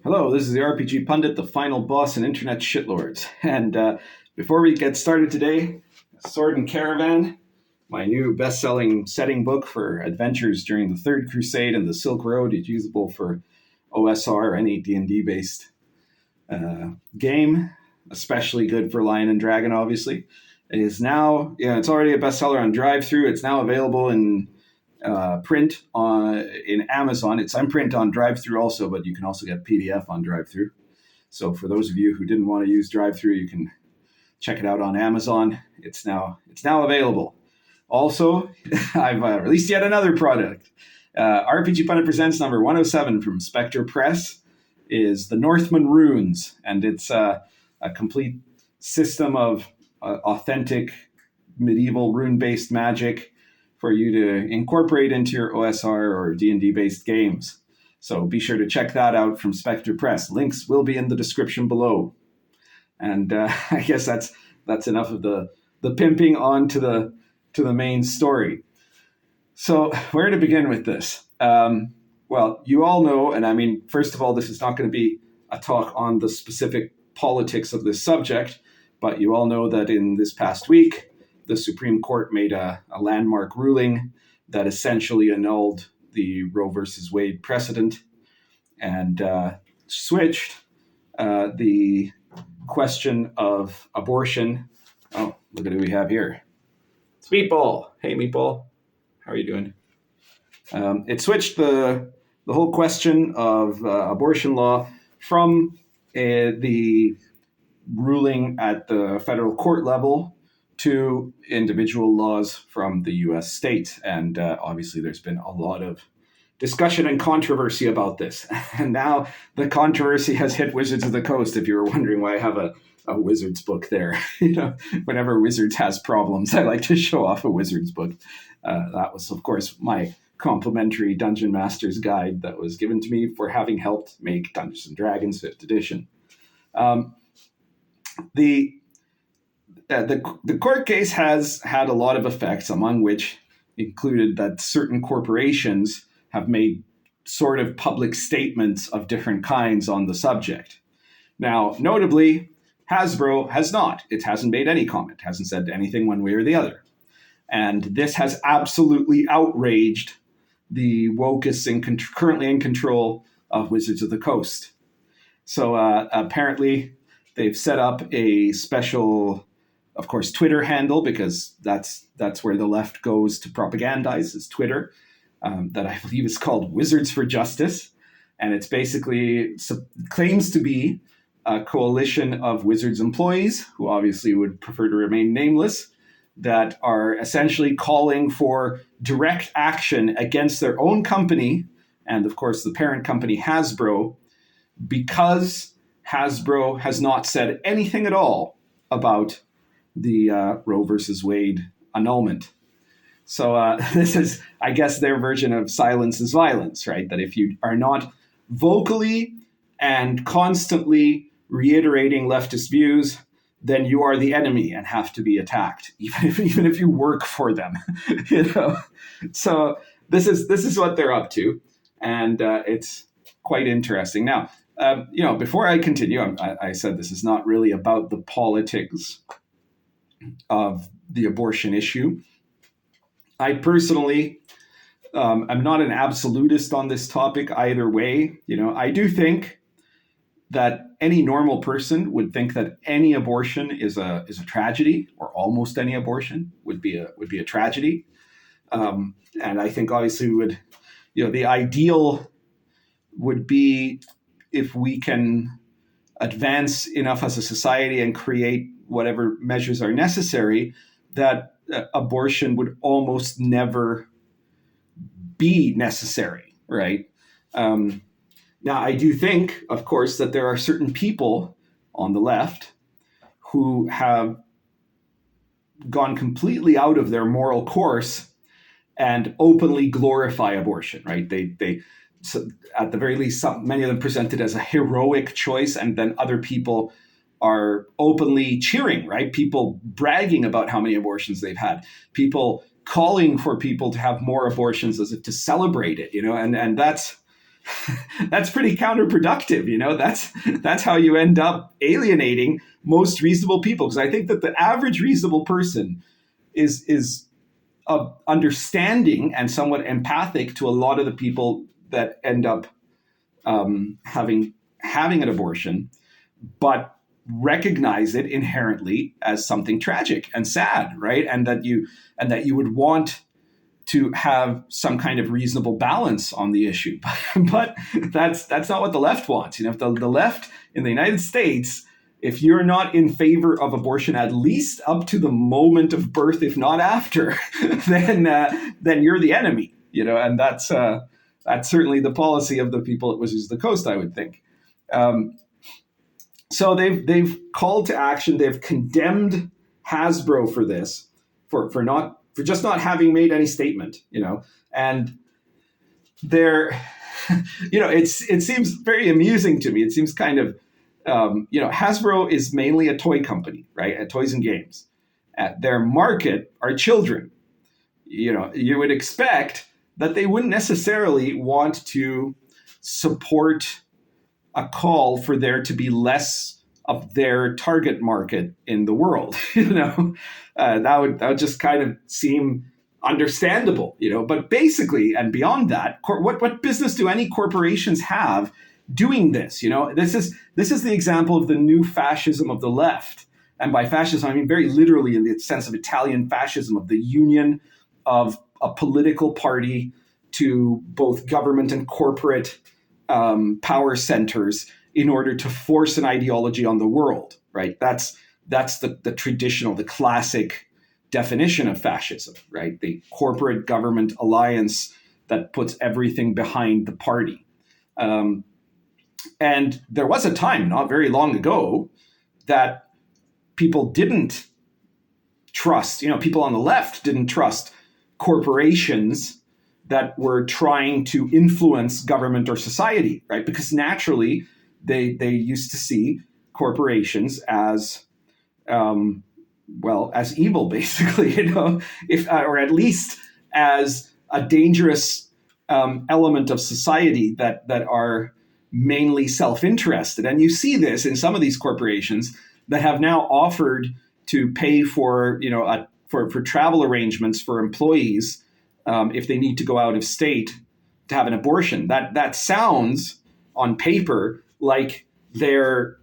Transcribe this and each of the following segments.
Hello, this is the RPG Pundit, the final boss in internet shitlords. And before we get started today, Sword and Caravan, my new best-selling setting book for adventures during the Third Crusade and the Silk Road. It's usable for OSR or any D&D-based game, especially good for Lion and Dragon, obviously. It is now, it's already a bestseller on Drivethru. It's now available in print in Amazon. It's in print on Drivethru also, but you can also get PDF on Drivethru. So for those of you who didn't want to use Drivethru, you can check it out on Amazon. It's now available. Also, I've released yet another product. RPGPundit Presents number 107 from Spectre Press is the Northman Runes, and it's a complete system of authentic medieval rune-based magic for you to incorporate into your OSR or D&D-based games. So be sure to check that out from Spectre Press. Links will be in the description below. And I guess that's enough of the pimping on to the main story. So where to begin with this? Well, you all know, and I mean, first of all, this is not going to be a talk on the specific politics of this subject, but you all know that in this past week, the Supreme Court made a landmark ruling that essentially annulled the Roe versus Wade precedent and switched the question of abortion. Oh, look at who we have here. It's Meatball. Hey, Meatball. How are you doing? It switched the whole question of abortion law from the ruling at the federal court level to individual laws from the U.S. state. And obviously there's been a lot of discussion and controversy about this. And now the controversy has hit Wizards of the Coast, if you were wondering why I have a Wizards book there. Whenever Wizards has problems, I like to show off a Wizards book. That was, of course, my complimentary Dungeon Master's Guide that was given to me for having helped make Dungeons & Dragons 5th edition. The court case has had a lot of effects, among which included that certain corporations have made sort of public statements of different kinds on the subject. Now, notably, Hasbro has not. It hasn't made any comment, hasn't said anything one way or the other. And this has absolutely outraged the Wokists currently in control of Wizards of the Coast. So apparently they've set up a special, of course, Twitter handle, because that's where the left goes to propagandize, is Twitter, that I believe is called Wizards for Justice. And it's basically claims to be a coalition of Wizards employees, who obviously would prefer to remain nameless, that are essentially calling for direct action against their own company, and of course the parent company Hasbro, because Hasbro has not said anything at all about the Roe versus Wade annulment. So this is, I guess, their version of silence is violence, right? That if you are not vocally and constantly reiterating leftist views, then you are the enemy and have to be attacked, even if you work for them. So this is what they're up to, and it's quite interesting. Now, before I continue, I said this is not really about the politics of the abortion issue. I personally am not an absolutist on this topic either way. I do think that any normal person would think that any abortion is a tragedy, or almost any abortion would be a tragedy. And I think obviously the ideal would be if we can advance enough as a society and create whatever measures are necessary, that abortion would almost never be necessary, right? Now, I do think, of course, that there are certain people on the left who have gone completely out of their moral course and openly glorify abortion, right? So at the very least, many of them present it as a heroic choice, and then other people are openly cheering, right? People bragging about how many abortions they've had, people calling for people to have more abortions as if to celebrate it, and that's that's pretty counterproductive. That's how you end up alienating most reasonable people. Because I think that the average reasonable person is understanding and somewhat empathic to a lot of the people that end up having an abortion, but recognize it inherently as something tragic and sad, right? And that you would want to have some kind of reasonable balance on the issue. But that's not what the left wants. If the left in the United States, if you're not in favor of abortion, at least up to the moment of birth, if not after, then you're the enemy. And that's certainly the policy of the people at Wizards of the Coast, I would think. So they've called to action. They've condemned Hasbro for this, for just not having made any statement. And they're, it seems very amusing to me. It seems kind of, Hasbro is mainly a toy company, right? At toys and games. Their market are children. You would expect that they wouldn't necessarily want to support a call for there to be less of their target market in the world. That would just kind of seem understandable. But basically, and beyond that, what business do any corporations have doing this? This is the example of the new fascism of the left. And by fascism, I mean very literally in the sense of Italian fascism, of the union of a political party to both government and corporate power centers in order to force an ideology on the world, right? That's the traditional, the classic definition of fascism, right? The corporate government alliance that puts everything behind the party. And there was a time not very long ago that people didn't trust, people on the left didn't trust corporations that were trying to influence government or society, right? Because naturally, they used to see corporations as, as evil, basically, or at least as a dangerous element of society that are mainly self-interested. And you see this in some of these corporations that have now offered to pay for, for travel arrangements for employees if they need to go out of state to have an abortion. That sounds on paper like they're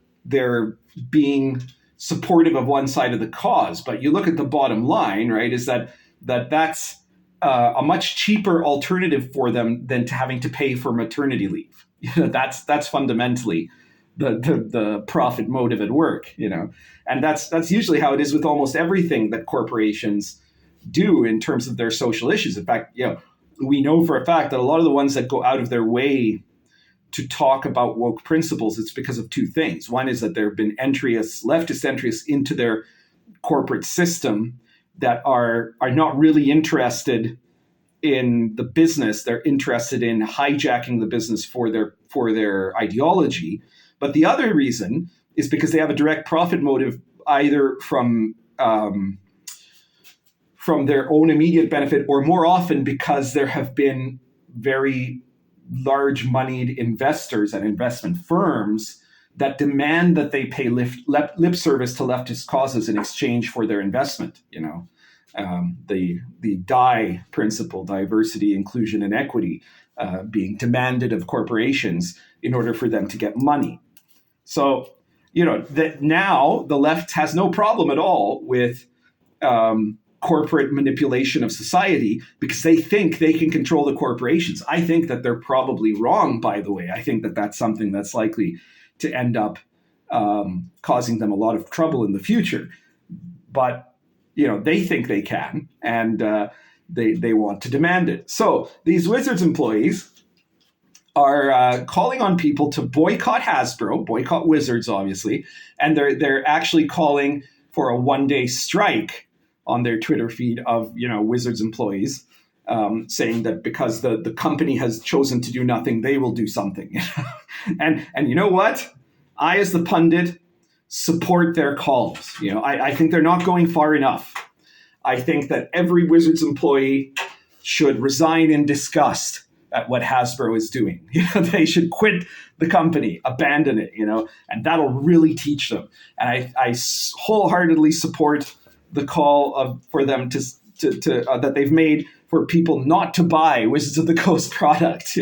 being supportive of one side of the cause, but you look at the bottom line, right? Is that's a much cheaper alternative for them than to having to pay for maternity leave. That's fundamentally the profit motive at work, and that's usually how it is with almost everything that corporations do in terms of their social issues. In fact, we know for a fact that a lot of the ones that go out of their way to talk about woke principles, it's because of two things. One is that there have been leftist entries into their corporate system that are not really interested in the business. They're interested in hijacking the business for their ideology. But the other reason is because they have a direct profit motive, either from their own immediate benefit, or more often because there have been very large moneyed investors and investment firms that demand that they pay lip service to leftist causes in exchange for their investment. The DIE principle, diversity, inclusion, and equity, being demanded of corporations in order for them to get money. So, that now the left has no problem at all with corporate manipulation of society because they think they can control the corporations. I think that they're probably wrong, by the way. I think that that's something that's likely to end up causing them a lot of trouble in the future. But, they think they can, and they want to demand it. So these Wizards employees are calling on people to boycott Hasbro, boycott Wizards, obviously, and they're actually calling for a one-day strike on their Twitter feed of Wizards employees, saying that because the company has chosen to do nothing, they will do something. And you know what? I, as the pundit, support their calls. I think they're not going far enough. I think that every Wizards employee should resign in disgust at what Hasbro is doing. They should quit the company, abandon it, and that'll really teach them. And I wholeheartedly support the call for them to that they've made for people not to buy Wizards of the Coast products,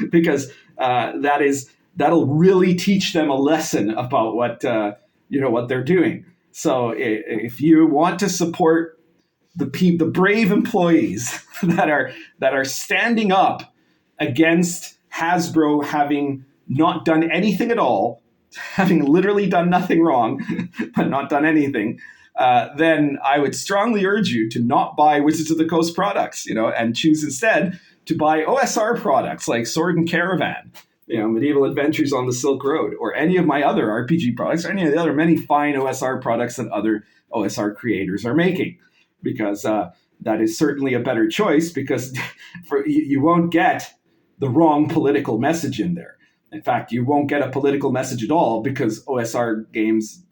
because that'll really teach them a lesson about what they're doing. So if you want to support the brave employees that are standing up against Hasbro having not done anything at all, having literally done nothing wrong, but not done anything, then I would strongly urge you to not buy Wizards of the Coast products, and choose instead to buy OSR products like Sword and Caravan, Medieval Adventures on the Silk Road, or any of my other RPG products, or any of the other many fine OSR products that other OSR creators are making, because that is certainly a better choice, because you won't get the wrong political message in there. In fact, you won't get a political message at all, because OSR games,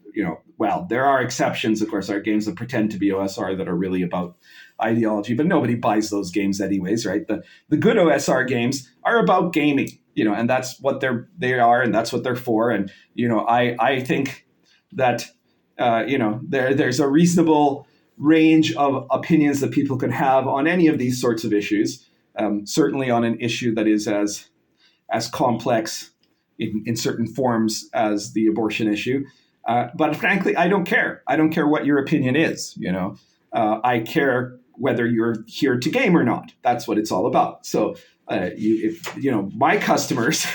well, there are exceptions, of course, there are games that pretend to be OSR that are really about ideology, but nobody buys those games anyways, right? The good OSR games are about gaming, and that's what they are, and that's what they're for. And, I think that, there's a reasonable range of opinions that people can have on any of these sorts of issues, certainly on an issue that is as complex in certain forms as the abortion issue. But frankly, I don't care. I don't care what your opinion is. I care whether you're here to game or not. That's what it's all about. So, my customers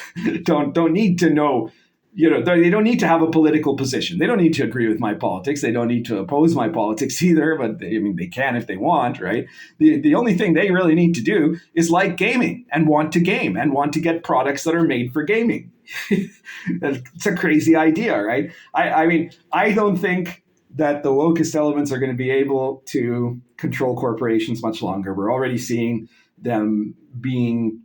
don't need to know. They don't need to have a political position. They don't need to agree with my politics. They don't need to oppose my politics either. But they can if they want, right? The only thing they really need to do is like gaming and want to game and want to get products that are made for gaming. It's a crazy idea, right? I don't think that the wokest elements are going to be able to control corporations much longer. We're already seeing them being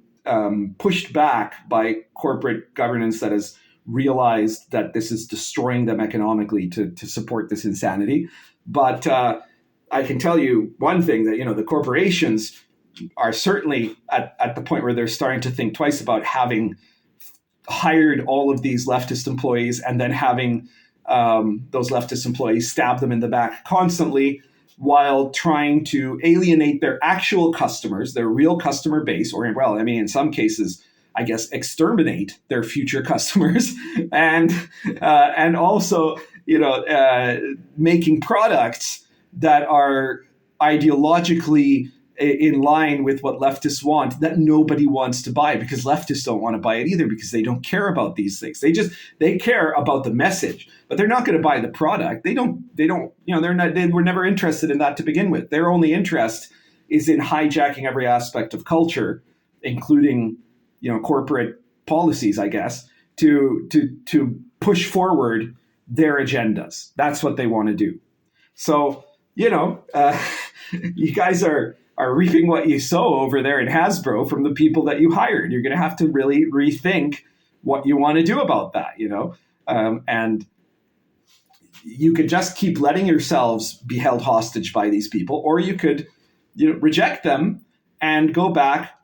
pushed back by corporate governance that has realized that this is destroying them economically to support this insanity. But I can tell you one thing, that the corporations are certainly at the point where they're starting to think twice about having hired all of these leftist employees and then having those leftist employees stab them in the back constantly while trying to alienate their actual customers, their real customer base, or, in some cases, I guess, exterminate their future customers, and also, making products that are ideologically in line with what leftists want that nobody wants to buy, because leftists don't want to buy it either, because they don't care about these things. They care about the message, but they're not going to buy the product. They were never interested in that to begin with. Their only interest is in hijacking every aspect of culture, including corporate policies, I guess, to push forward their agendas. That's what they want to do. So, you guys are reaping what you sow over there in Hasbro from the people that you hired. You're going to have to really rethink what you want to do about that, and you could just keep letting yourselves be held hostage by these people, or you could, reject them and go back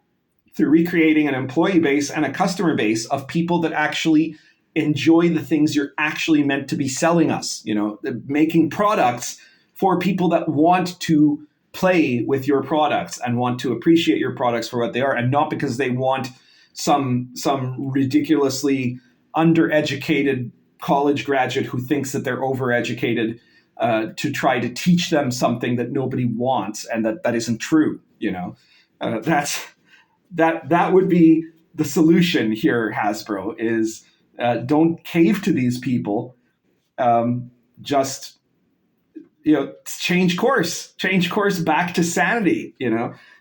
through recreating an employee base and a customer base of people that actually enjoy the things you're actually meant to be selling us, making products for people that want to play with your products and want to appreciate your products for what they are, and not because they want some ridiculously undereducated college graduate who thinks that they're overeducated to try to teach them something that nobody wants and that isn't true. That would be the solution here, Hasbro, is don't cave to these people. Just change course back to sanity,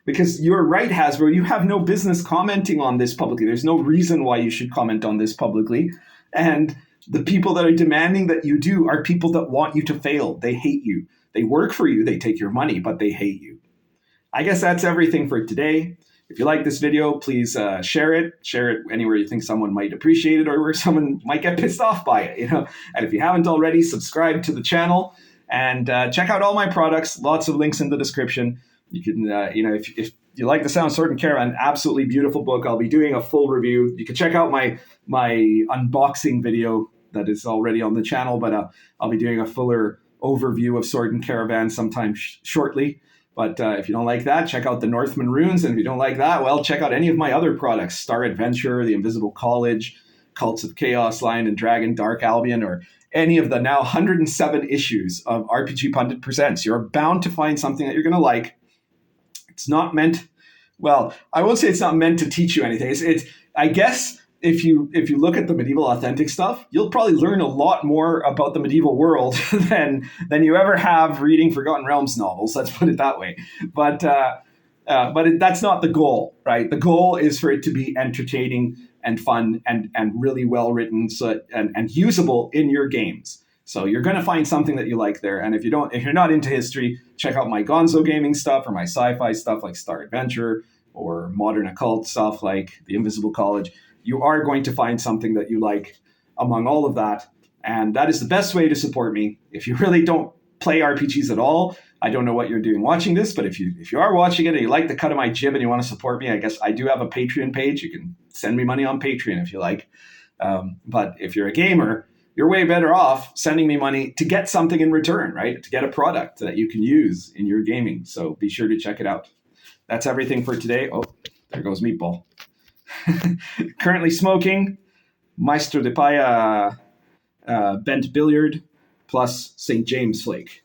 because you're right, Hasbro, you have no business commenting on this publicly. There's no reason why you should comment on this publicly. And the people that are demanding that you do are people that want you to fail. They hate you. They work for you. They take your money, but they hate you. I guess that's everything for today. If you like this video, please share it anywhere you think someone might appreciate it or where someone might get pissed off by it, And if you haven't already, subscribe to the channel and check out all my products. Lots of links in the description. You can, if you like the sound of Sword and Caravan, absolutely beautiful book. I'll be doing a full review. You can check out my unboxing video that is already on the channel, but I'll be doing a fuller overview of Sword and Caravan sometime shortly. But if you don't like that, check out the Northman Runes. And if you don't like that, well, check out any of my other products, Star Adventure, The Invisible College, Cults of Chaos, Lion and Dragon, Dark Albion, or any of the now 107 issues of RPG Pundit Presents. You're bound to find something that you're going to like. It's not meant, well, I won't say it's not meant to teach you anything. It's I guess if you look at the medieval authentic stuff, you'll probably learn a lot more about the medieval world than you ever have reading Forgotten Realms novels. Let's put it that way. But that's not the goal, right? The goal is for it to be entertaining and fun and really well written, and usable in your games. So you're going to find something that you like there. And if you're not into history, check out my Gonzo gaming stuff or my sci-fi stuff like Star Adventure or modern occult stuff like The Invisible College. You are going to find something that you like among all of that. And that is the best way to support me. If you really don't play RPGs at all, I don't know what you're doing watching this, but if you are watching it and you like the cut of my jib and you want to support me, I guess I do have a Patreon page. You can send me money on Patreon if you like. But if you're a gamer, you're way better off sending me money to get something in return, right? To get a product that you can use in your gaming. So be sure to check it out. That's everything for today. Oh, there goes Meatball. Currently smoking Maestro de Paya bent billiard plus St. James flake.